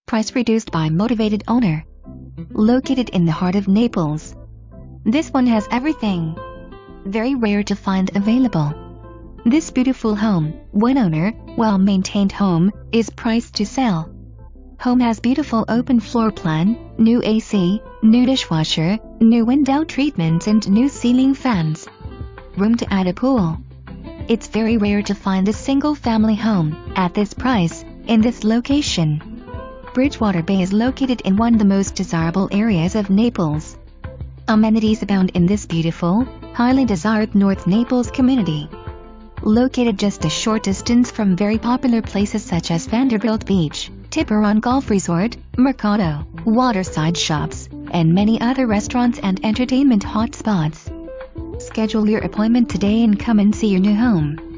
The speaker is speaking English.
Price reduced by motivated owner. Located in the heart of Naples. This one has everything. Very rare to find available. This beautiful home, one owner, well-maintained home, is priced to sell. Home has beautiful open floor plan, new AC, new dishwasher, new window treatments and new ceiling fans. Room to add a pool. It's very rare to find a single-family home, at this price, in this location. BridgewaterBay is located in one of the most desirable areas of Naples. Amenities abound in this beautiful, highly desired North Naples community. Located just a short distance from very popular places such as Vanderbilt Beach, Tiburon Golf Resort, Mercato, Waterside Shops, and many other restaurants and entertainment hotspots. Schedule your appointment today and come and see your new home.